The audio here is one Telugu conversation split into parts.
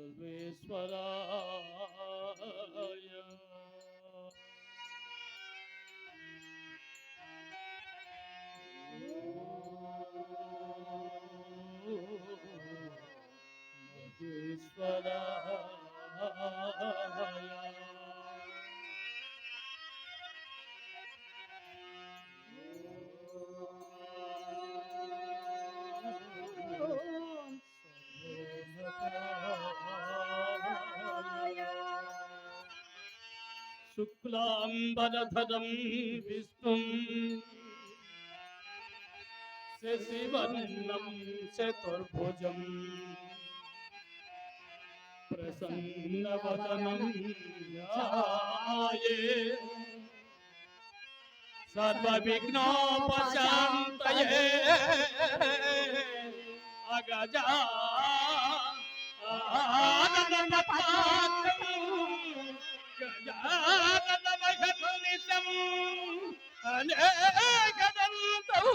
సర్వేశ్వరాయ. మహేశ్వరాయ. శుక్లాంబరధరం విష్ణుం శశివర్ణం చతుర్భుజం ప్రసన్నవదనం ధ్యాయే సర్వవిఘ్నోపశాంతయే అగజా గజాననమహర్నిశం అనేకదంతం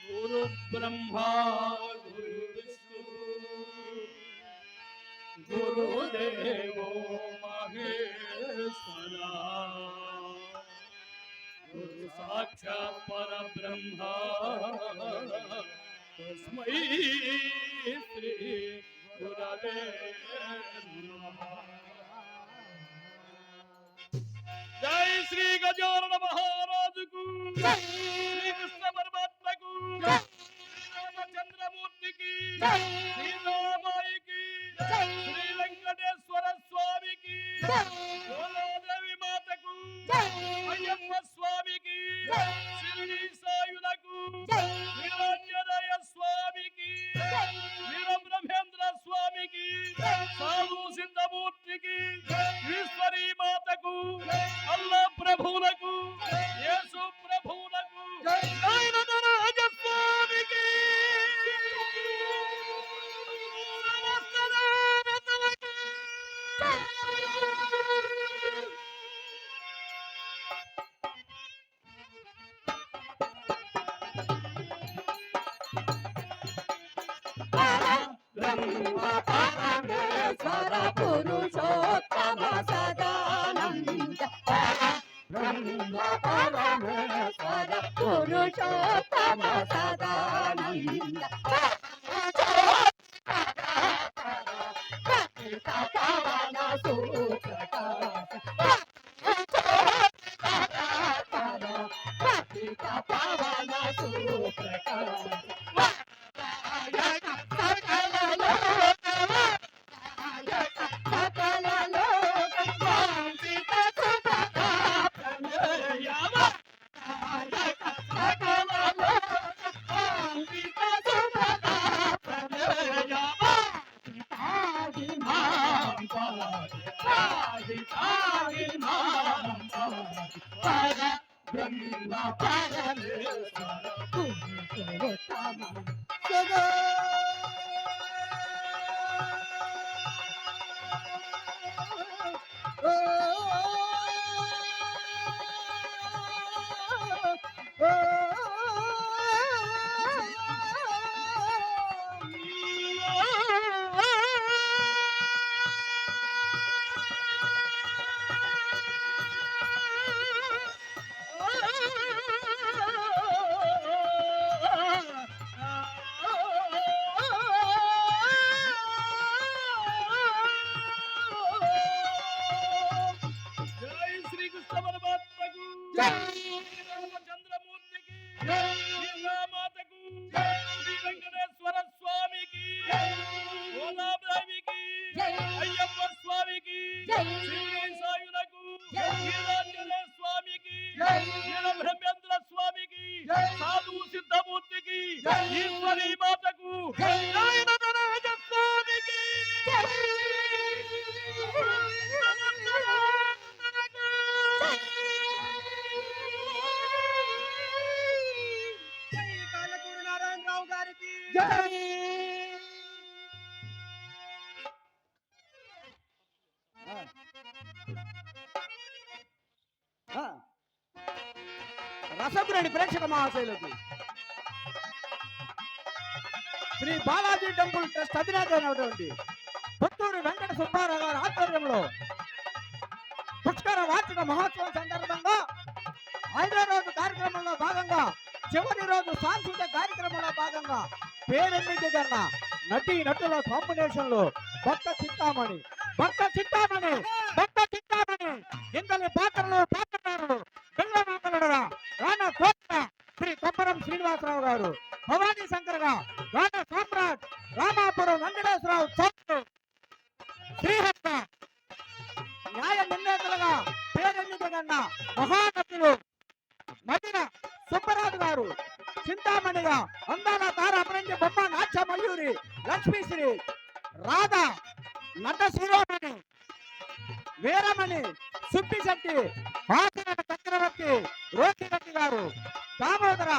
గురు బ్రహ్మా గురు విష్ణు గురుదేవో మహేశ్వరా గురు సాక్షాత్ పరబ్రహ్మ తస్మై శ్రీ గురవే నమః. జై శ్రీ గజానన మహారాజుకు, శ్రీకృష్ణ పరమాత్మకు, శ్రీరామచంద్రమూర్తికి, శ్రీరామాయికి, శ్రీ వెంకటేశ్వర స్వామికి, గోదాదేవి మాతకు, అయ్యప్ప స్వామికి, శిరిడి సాయులకు, వీరాంజనేయ స్వామికి, వీరబ్రహ్మేంద్ర స్వామికి, సాధు సిద్ధమూర్తికి, ఈశ్వరీ మాతకు, అల్లా ప్రభువులకు, యేసు ప్రభువులకు, జైనరాజ స్వామికి, పరమేశ్వర పురుషోత్తమ సదానంద బ్రహ్మ పరమేశ్వర పురుషోత్తమ సదానంద పవన సుప్రకాశ పవన సుప్రకాశ బ్రహ్మ పరమేశ్వర పురుషోత్తమ సదా శ్రీరామచంద్రమూర్తికి, శ్రీరామాతకు, శ్రీ వెంకటేశ్వర స్వామికి, గోదాదేవికి, అయ్యప్ప స్వామికి, శిరిడి సాయులకు, వీరాంజనేయ స్వామికి, వీరబ్రహ్మేంద్ర స్వామికి, సాధు సిద్ధమూర్తికి, ఈశ్వరీ మాతకు, జైనరాజ స్వామికి, వినండి ప్రేక్షక మహాశైలకు. శ్రీ బాలాజీ టెంపుల్ ట్రస్ట్ అధినేత అయినటువంటి పుత్తూరు వెంకట సుబ్బారావు గారి ఆధ్వర్యంలో పుష్కర వార్షిక మహోత్సవం సందర్భంగా 5వ రోజు కార్యక్రమంలో భాగంగా చివరి రోజు సాంస్కృతిక కార్యక్రమంలో భాగంగా పేరెన్నిక కన్నా నటుల కాంబినేషన్ లో భక్త చింతామణి ఇంతని పాత్రలు పాత్రదారులు పిల్లమాతలుడగా రాణ కోట శ్రీ కొప్పరం శ్రీనివాసరావు గారు, భవానీ శంకర్గా రాణ సామ్రాట్ రామాపురం వెంకటేశ్వరరావు చౌదరి, శ్రీహర్త న్యాయ నిర్ణేతలుగా పేరెన్నిక కన్నా మహానటులు మదిన సుబ్బరాజు గారు, చింతామణిగా అందాల తార అపరంజి బొమ్మ నాట్య మయూరి లక్ష్మీశ్రీ, రాధ నట శిరోమణి వీరమణి సుబ్బిశెట్టి, ఆచరణ చక్రవర్తి రోహిరెడ్డి గారు, దామోదర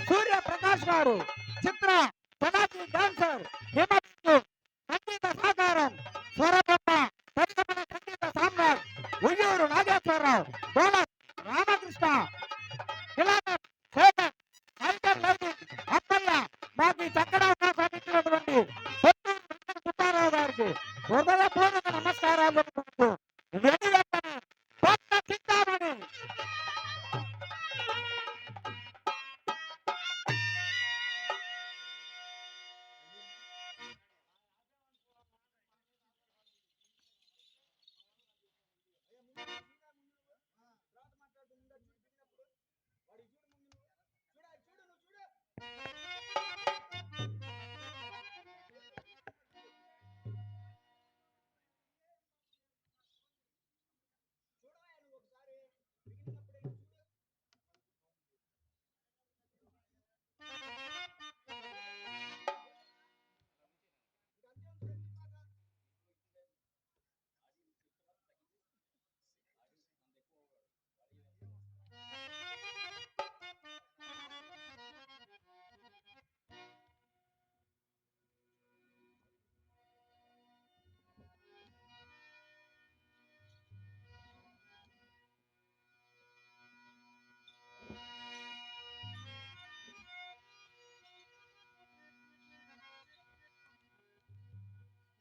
సూర్యప్రకాష్ గారు, చిత్ర తనాజీ డాన్సర్ హిమబిందు, సంగీత సహకారం స్వరబొమ్మ పరిగమన సంగీత సామ్రాట్ ఉయ్యూరు నాగేశ్వరరావు, డోలక్ రామకృష్ణ, కిలానర్ శేఖర్, ఐటర్ లైటింగ్ అప్పయ్య. మాకు చక్కగా అందించినటువంటి సుబ్బారావు గారికి హృదయపూర్వక నమస్కారాలు. చింతామణి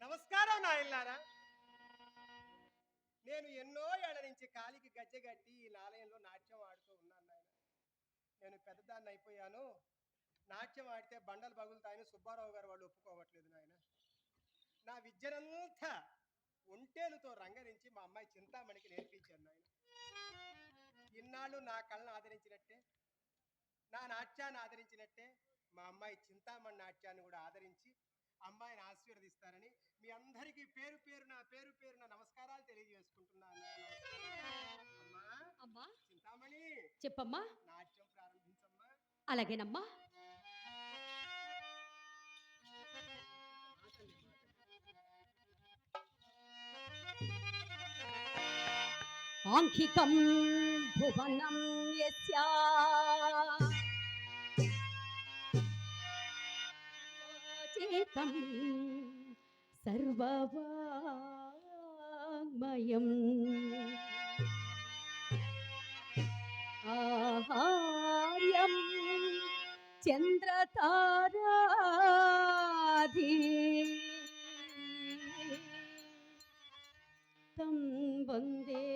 నమస్కారం నాయనలారా. నేను ఎన్నో ఏళ్ల నుంచి కాలికి గజ్జె కట్టి ఈ ఆలయంలో నాట్యం ఆడుతూ ఉన్నాను నాయన. నేను పెద్దదాన్ని అయిపోయాను. నాట్యం ఆడితే బండలు పగులుతాయని సుబ్బారావు గారు వాళ్ళు ఒప్పుకోవట్లేదు నాయన. నా విద్యనంతా ఒంటేలుతో రంగరించి మా అమ్మాయి చింతామణికి నేర్పించాను నాయన. ఇన్నాళ్ళు నా కళ్ళను ఆదరించినట్టే, నా నాట్యాన్ని ఆదరించినట్టే మా అమ్మాయి చింతామణి నాట్యాన్ని కూడా ఆదరించి అమ్మాయిని ఆశీర్వదిస్తారని మీ అందరికీ పేరు పేరున నమస్కారాలు తెలియజేసుకుంటున్నాను. అమ్మా చింతామణి చెప్పమ్మా. నాట్యం ప్రారంభించమ్మా. అలాగేనమ్మా. ఆంఖికం భువనం యస్యా చేతం సర్వవాంగ్మయం ఆహార్యం చంద్రతారాధి తం వందే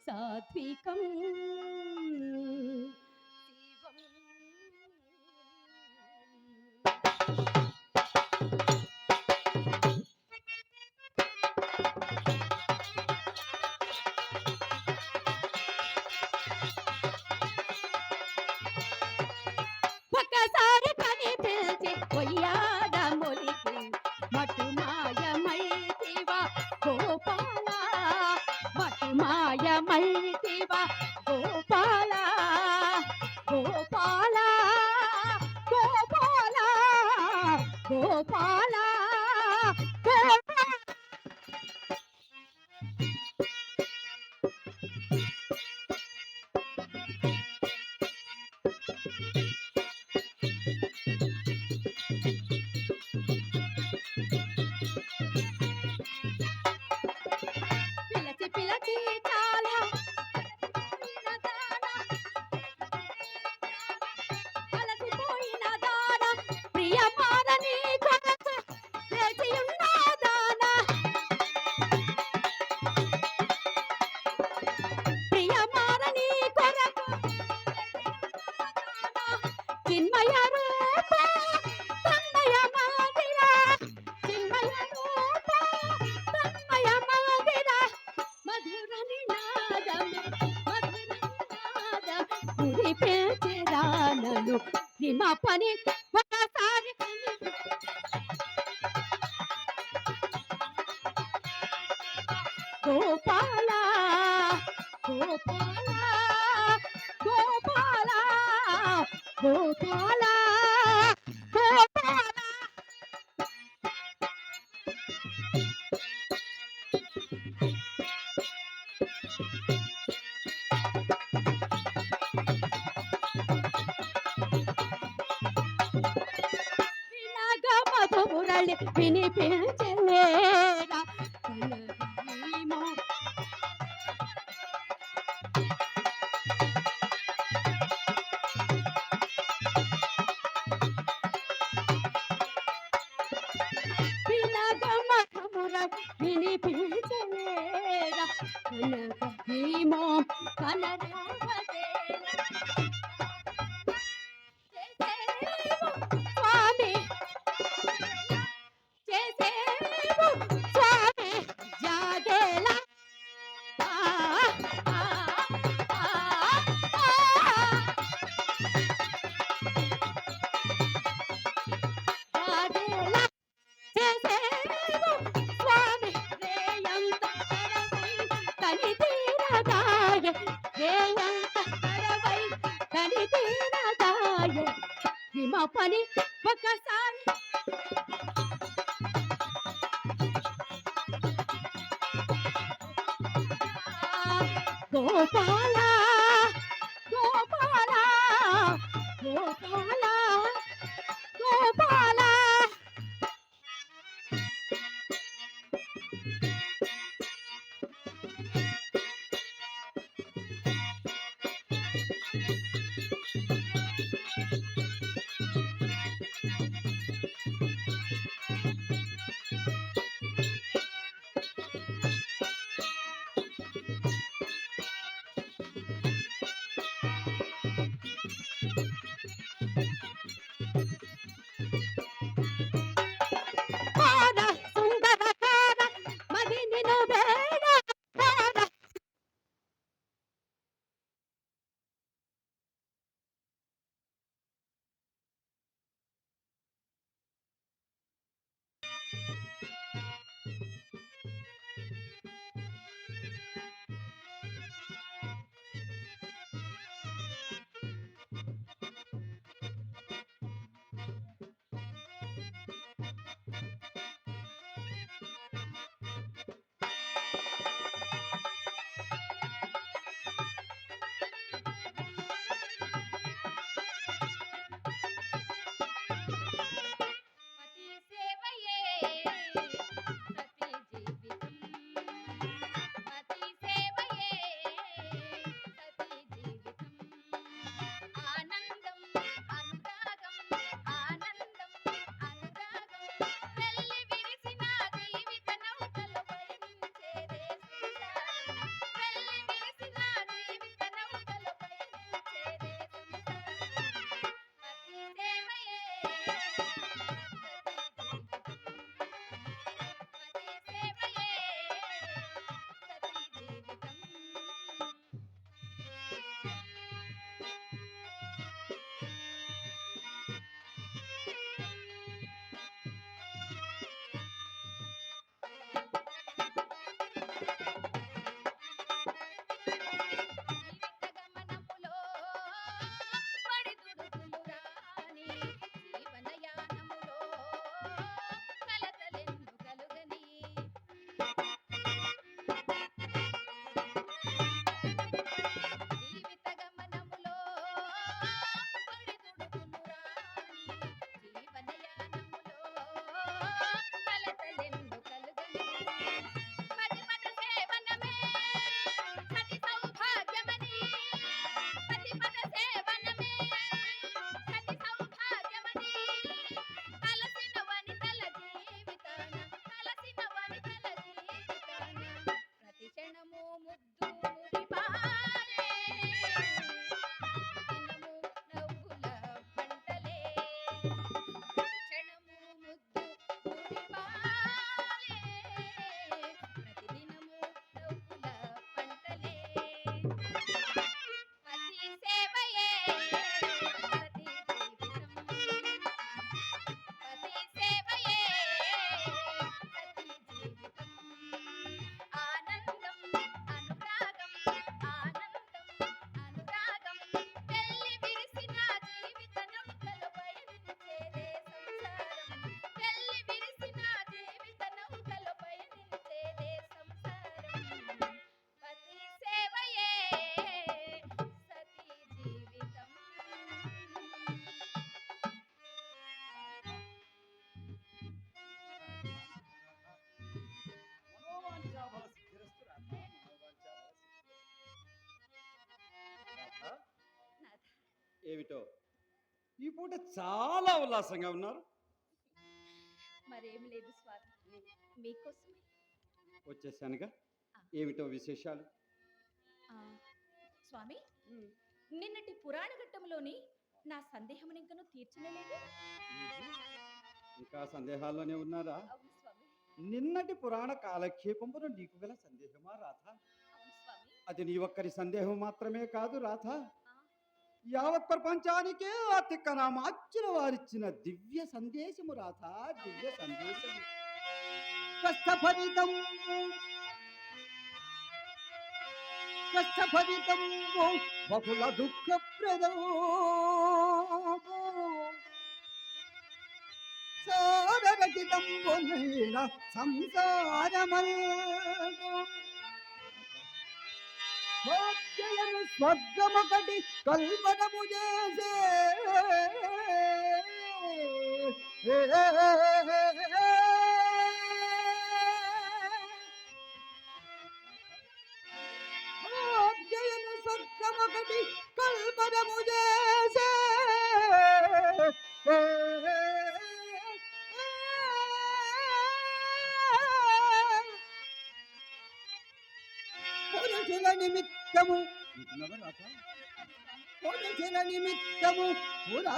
సాత్వికం ఒక్కసారి కనిపించి కొయ్యాడములికి మటు మాయమైతివా గోపాల, మటు మాయమైతివా గోపాల, గోపాల గోపాల గోపాల గోపాల. పిలచి పిలచి చాలా చిన్మయ రూప తన్మయ మందిర చిన్మయ రూప తన్మయ మందిర మధుర నినాదం కురిపించెదానను రిమ పని ఒకసారి గోపాల గోపాల గోపాల గోపాల గోపాల వినగ మధుమురళి వినిపించలేరా కలవీమో వినగ మధుమురళి వినిపించలేరా కలవీమో కనరావదేరా స్వామి చేసేవు స్వామి జాగేలా జాగేలా చేసేవు స్వామి రేయంత తని తీరదాయ రేయంత తరవై తని తీరదాయ హిమ పని ఒకసారి గోపాల గోపాల గోపాల గోపాల మనోవాంఛాఫల సిద్ధిరస్తు రాధా, మనోవాంఛాఫల సిద్ధిరస్తు. రాధా, ఏమిటో ఈ పూట చాలా ఉల్లాసంగా ఉన్నారు. మరేం లేదు స్వామి, మీకోసమే. వచ్చేసానుగా, ఏమిటో విశేషాలు? స్వామి, నిన్నటి పురాణ ఘట్టంలోని నా సందేహం ఇంకను తీర్చలేదు. ఇంకా సందేహాల్లోనే ఉన్నారా? అవును స్వామి. నిన్నటి పురాణ కాలక్షేపంలో నీకు గల సందేహమా రాధ? అవును స్వామి. అది నీ ఒక్కరి సందేహం మాత్రమే కాదు రాధ, యావత్ ప్రపంచానికే అతికనామార్చిన వారిచ్చిన దివ్య సందేశము రాధ, దివ్య సందేశము. కష్టఫలితం బహుళ దుఃఖప్రదం సారరహితం సంసారమల్గం భాగ్యలను స్వర్గమొకటి కల్పనము చేసే భాగ్యలను స్వర్గమొకటి కల్పనము చేసే పురుషుల నిమిత్తము పురుషుల నిమిత్తము పురాణ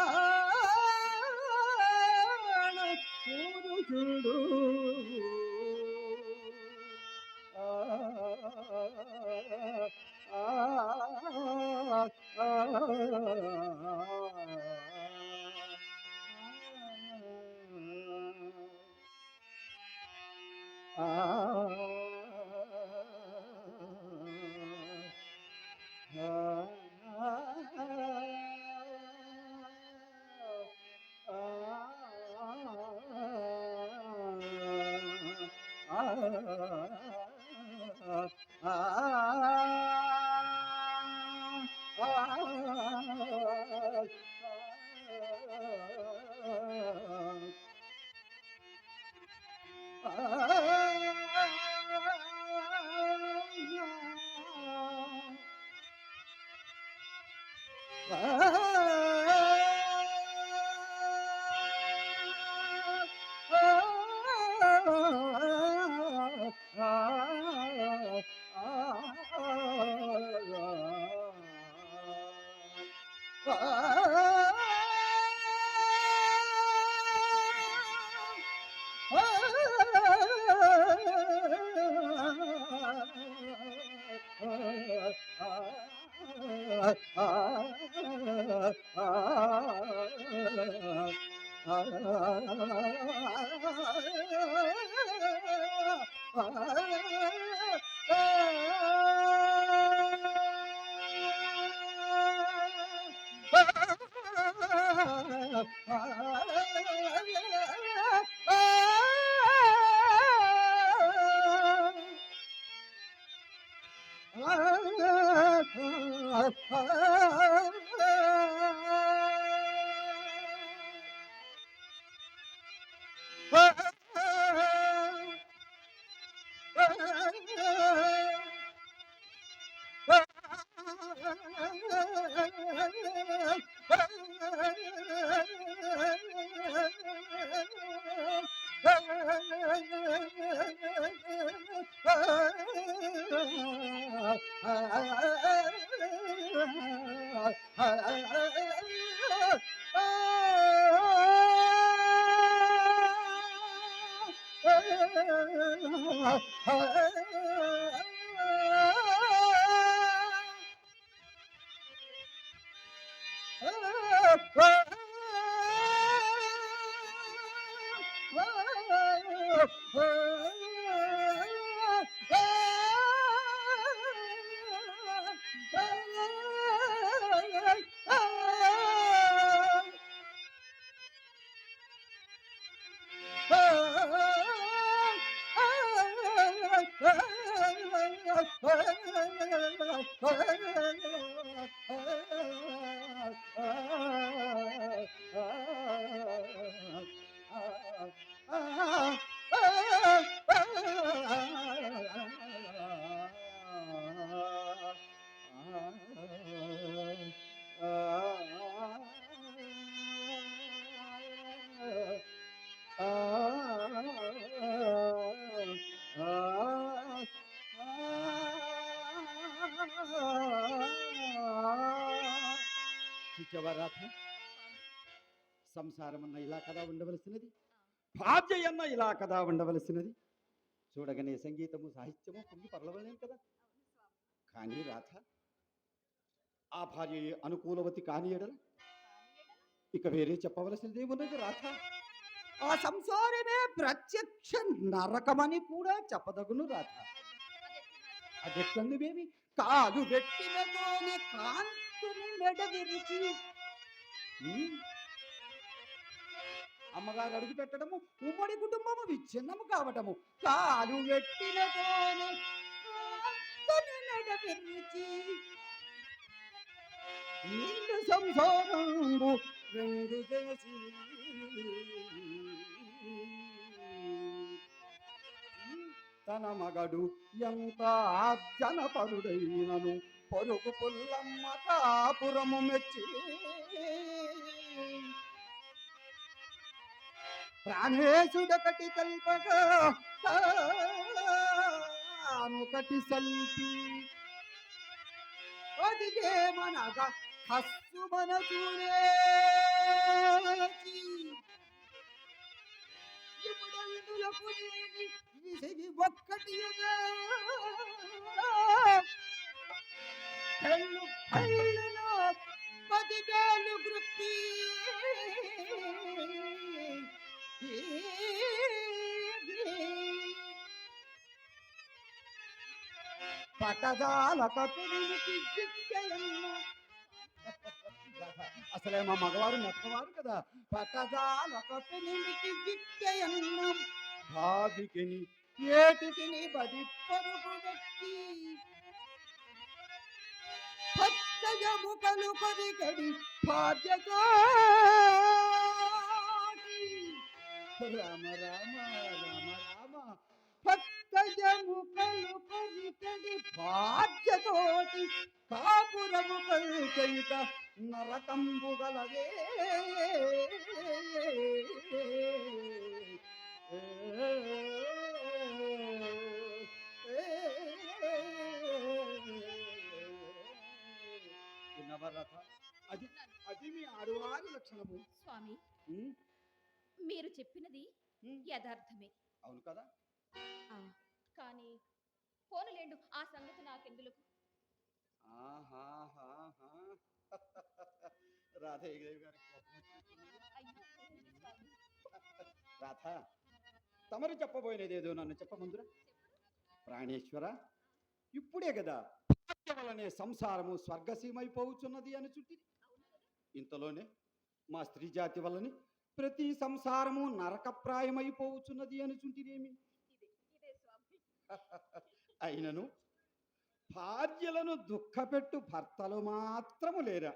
పురుషుడు చూచావా రాధ, సంసారం అన్న ఇలా కదా ఉండవలసినది, భార్య అన్న ఇలా కదా ఉండవలసినది. చూడగానే సంగీతము సాహిత్యము పొంగి పరలవలేం కదా. కానీ రాధ, ఆ భార్య అనుకూలవతి కాని ఎడల ఇక వేరే చెప్పవలసినది ఉన్నది రాధ. ఆ సంసారమే ప్రత్యక్ష నరకమని కూడా చెప్పదగును రాధ. అదెట్లందువేమి కాదు పెట్టినతోనే కాంతుని మెడ విరిచి అమ్మగారు అడుగు పెట్టడము, ఉమ్మడి కుటుంబము విచ్ఛిన్నము కావటము, కాలు పెట్టినతోనే కాంతుని మెడ విరిచి నిండు సంసారంబు రెండు చేసి తన మగడు ఎంత జనపరుడైనను పొరుగు పుల్లమ్మ కాపురము మెచ్చి ప్రాణేశుడొకటి కల్పగా తానొకటి సల్పి అదిగేమనగా హస్సు మనసునేచి ఇప్పుడందులకు లేని విసిగి ఒక్కటిగా కళ్ళు కళ్ళులో 10,000 గ్రుప్పి పటదాల కపిలికి చిక్కయన్న. అసలే మా మగవారు మెత్తవారు కదా. పటదాల కపిలికి చిక్కయన్న భావికిని ఏటికిని బది పరుగు వ్యక్తి భక్తజముకలు పరిగడి భాగ్యగా రామ రామ రామ రామ భక్తజముకలు పరిగడి భాగ్యతోటి కాపురము కల్కైక నరకంబు గలదే. నవరథ, అది అది మీ ఆడువారి లక్షణము. స్వామి, మీరు చెప్పినది యథార్థమే. అవును కదా. కానీ పోనులేండు, ఆ సంగతి నాకెందులకు. రాధయ్య గారి రాధ, తమరు చెప్పబోయినదేదో నన్ను చెప్పమందురా. ప్రాణేశ్వర, ఇప్పుడే కదా వలనే సంసారము స్వర్గసీమైపోవచ్చున్నది అని చుట్టి, ఇంతలోనే మా స్త్రీ జాతి వల్లనే ప్రతి సంసారము నరకప్రాయమైపోవచ్చున్నది అని చుంటినేమి. అయినను భార్యలను దుఃఖపెట్టు భర్తలు మాత్రము లేరా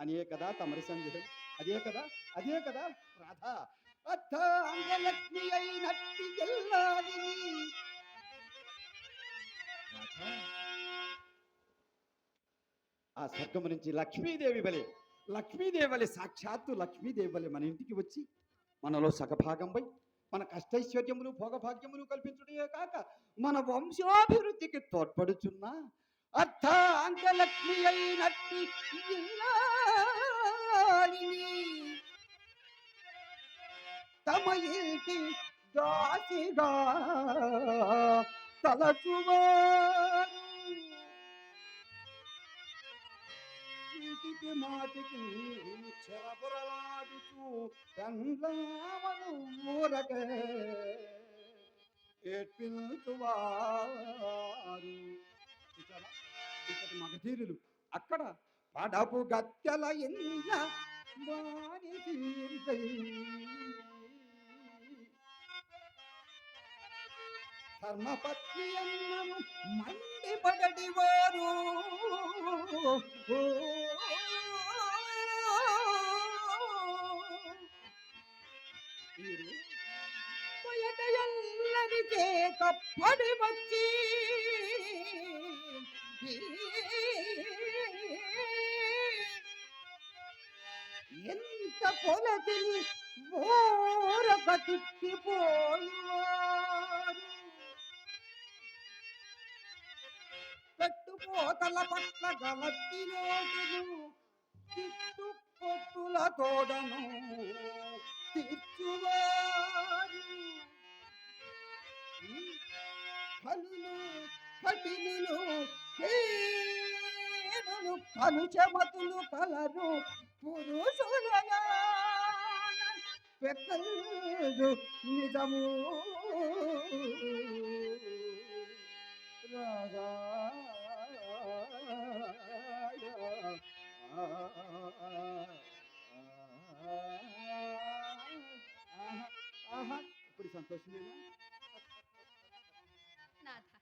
అనే కదా తమరి సందేహం. అదే కదా, అదే కదా రాధ. అర్థాంగలక్ష్మి అయినట్టి ఎల్లాదిని ఆ స్వర్గము నుంచి లక్ష్మీదేవి వలె సాక్షాత్తు లక్ష్మీదేవి వలె మన ఇంటికి వచ్చి మనలో సగభాగంపై మన కష్టైశ్వర్యములు భోగభాగ్యములు కల్పించుడే కాక మన వంశాభివృద్ధికి తోడ్పడుచున్న అర్థాంగలక్ష్మి అయినట్టి తమ ఇంటి దాసిగా తలచువారు మాటికి చెరబురలాడుతూ పెండ్లామను ఊరకే ఏడ్పించువారు. చూచావా? ఇక్కడి మగధీరులు అక్కడ పడపు గత్తెల ఇన్న వారి తీర్కై ధర్మపత్ని అన్నను మండిపడటి వారు వీరు బయట ఎల్లరికే కప్పడి వచ్చి ఎంత పొలతిని ఓరక తిట్టిపోయేవారు. పెట్టుకోతల పట్ల గలట్టి నోటును తిట్టు పొట్టుల తోడను తీర్చువారు. కలులు కఠినులు హీనులు కలుచమతులు కలరు పురుషులనా పెక్కలు నిజము రాగా ఇప్పుడు సంతోషమేనా? నాథ,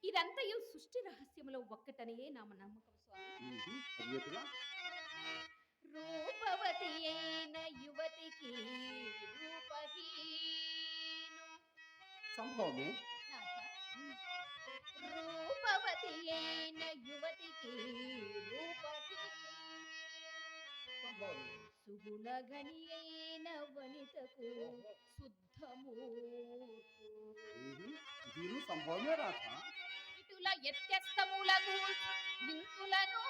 ఇదంతయు సృష్టి రహస్యములో ఒక్కటనే నా నమ్మకం స్వామి. అది ఎటులా? రూపవతి అయిన యువతికి రూపహీను. సంభవమే. నాథ, రూపవతి అయిన యువతికి రూపహీను. సంభవమే. సుగుణగణి అయిన వనితకు శుద్ధమూర్పు. దీని సంభవమే రాధ. ఇటుల ఎత్యస్తములకు వింతులను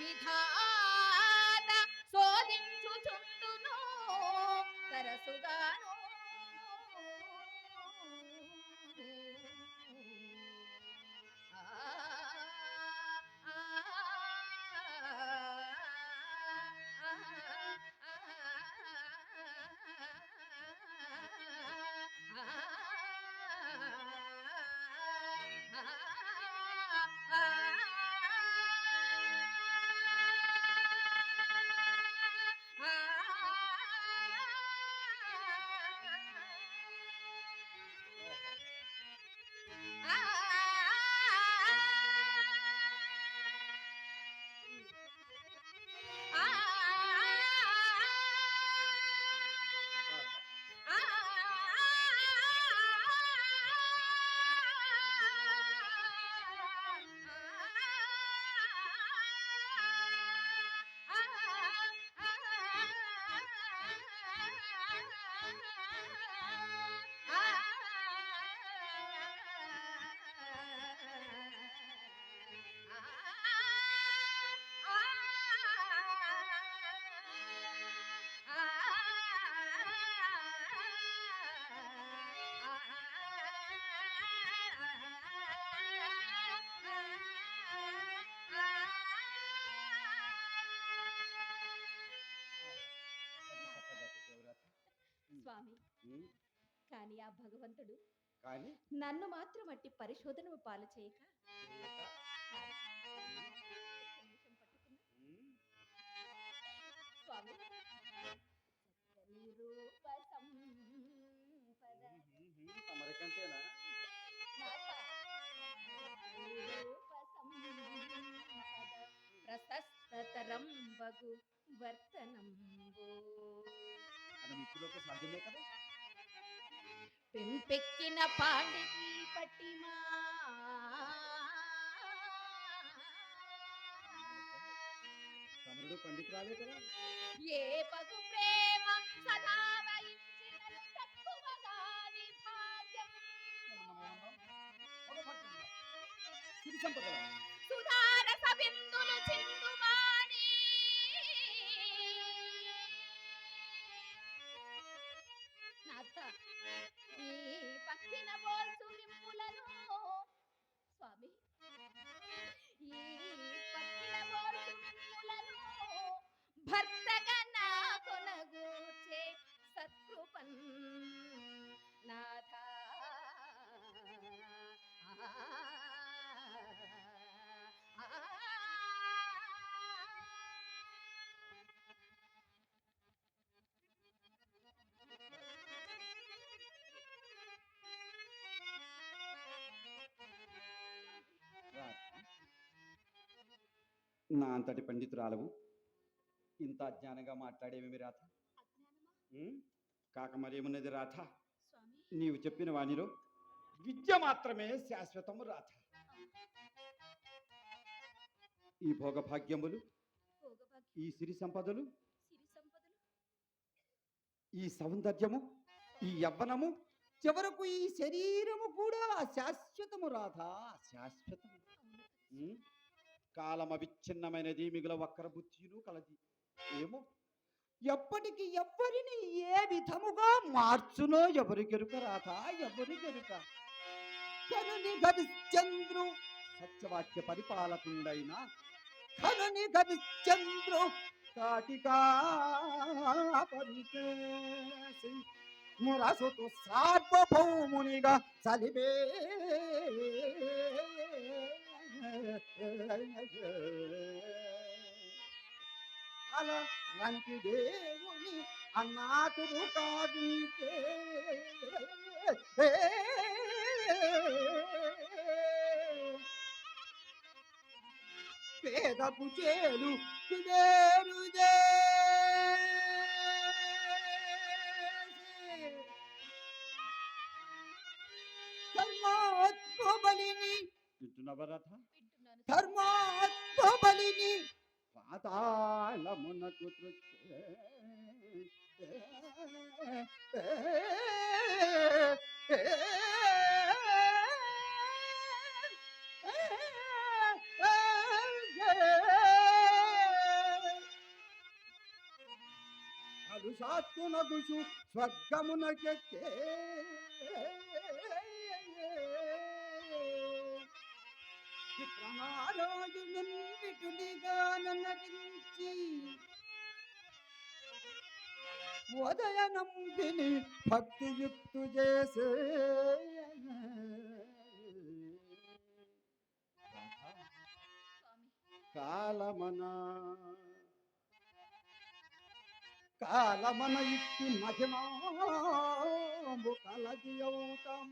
విధాన శోధించుచుండును తరసుగాను. స్వామి, కానీ ఆ భగవంతుడు కానీ నన్ను మాత్రం అట్టి పరిశోధన పాలు చేయక స్వామి, చక్కని రూప సంపద తమరికంటేనా? నాథ, రూప సంపద ప్రశస్తతరం బగు వర్తనంబు అది మిత్రులకు సాధ్యమే కదా. పెంపెక్కిన పాండికి పట్టిమా తమరుడు పండితురాలే కదా. ఏ పగు ప్రేమ సదా వహించినను తక్కువగాని భాగ్యం. సిరి సంపద సుధారస బిందులు చిందువాణి నాథ, ఈ పక్కిన బోల్సు నింపులను స్వామి, నా అంతటి పండితురాలవు ఇంత అజ్ఞానంగా మాట్లాడేమేమి రాధ? ఉమ్, కాక మరేమున్నది రాధ? స్వామి నీవు చెప్పిన వాణిలో విద్య మాత్రమే శాశ్వతము రాధ. ఈ భోగభాగ్యములు, భోగభాగ్యం ఈ సిరి సంపదలు, సిరి సంపదలు ఈ సౌందర్యము, ఈ యవ్వనము, చివరకు ఈ శరీరము కూడా శాశ్వతము రాధా, శాశ్వతము. ఉమ్, కాలం అవిచ్ఛిన్నమైనది, మిగుల వక్ర బుద్ధిను కలది. ఏమో ఎప్పటికి ఎవ్వరిని ఏ విధముగా మార్చునో ఎవరికెరుక రాధా, ఎవరికెరుక. కనుని గవిశ్చంద్రు సత్యవాక్య పరిపాలకుండైన కనుని గవిశ్చంద్రు కాటికా పరిచేసి మురసుతు సార్వభౌమునిగా చలివే అలా రంకి దేవుని అన్నాతుడు కావించే పేదపు చేలు కుదేరు ధర్మాత్మబలిని వింటున్నవరథ, వింటున్నాను ధర్మాత్మబలిని పాతాళమునకు త్రుచ్చే. అలుసాత్తునగుసు స్వర్గమునకెక్కే విటుడిగా నన్నరించి ఉదయనంబిని భక్తియుక్తు చేసే కాలమన ఇట్టి మహిమాము కలదియవుతాం.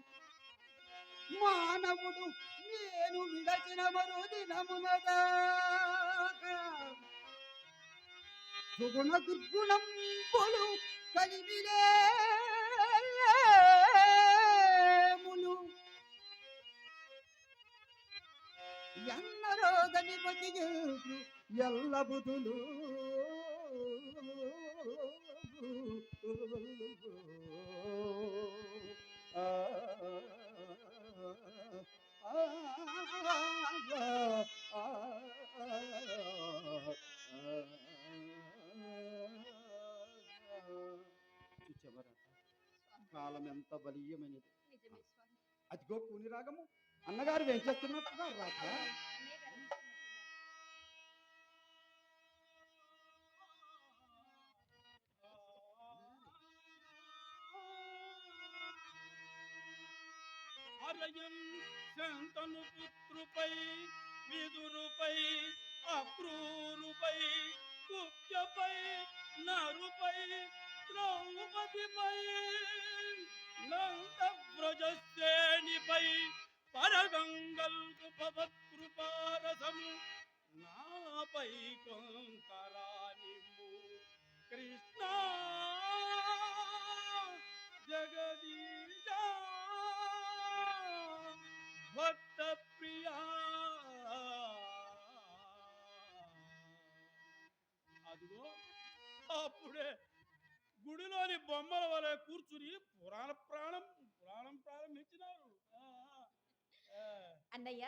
మానవుడు నేను విడచిన మరో దినమునగా సుగుణ దుర్గుణంబులు కలివిలేములు ఎన్నరోగని బతికి ఎల్ల బుధులు కాలం ఎంత బలీయమైనది. నిజమే స్వామి అదిగో కూని రాగము అన్నగారు ఏం చేస్తున్నట్టుగా రాక అన్నయ్య గారు వస్తున్నట్టున్నారు. అరయం శంతను పుత్రుపై విదురుపై అక్రూరుపై కుప్యపై నరుపై ద్రౌపదిపై నందవ్రజశ్రేణిపై పరగంగల్కు పవత్కృపారసము నాపై కొంకరానిమ్ము కృష్ణ జగదీశ భక్త ప్రియా. అదిగో అప్పుడే గుడిలోని బొమ్మల వలె కూర్చుని పురాణం ప్రారంభించినారు. అన్నయ్య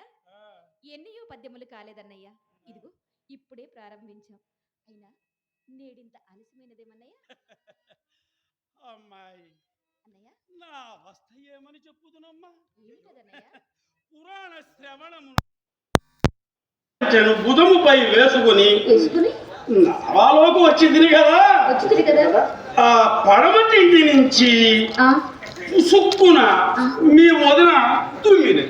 ఎన్నయో పద్యములు కాలేదన్నయ్య, ఇదిగో ఇప్పుడే ప్రారంభించాం. అయినా నేడింత ఆలస్యమైనదేమన్నయ్య? అమ్మాయి అన్నయ్య నా అవస్థ ఏమని చెప్పుదునమ్మా? ఏమి కదన్నయ్య? పురాణ శ్రవణము బుధముపై వేసుకుని నాలోకి వచ్చింది కదా. ఆ పడమటి ఇంటి నుంచి సుక్కున మీ వదిన తుమ్మినది.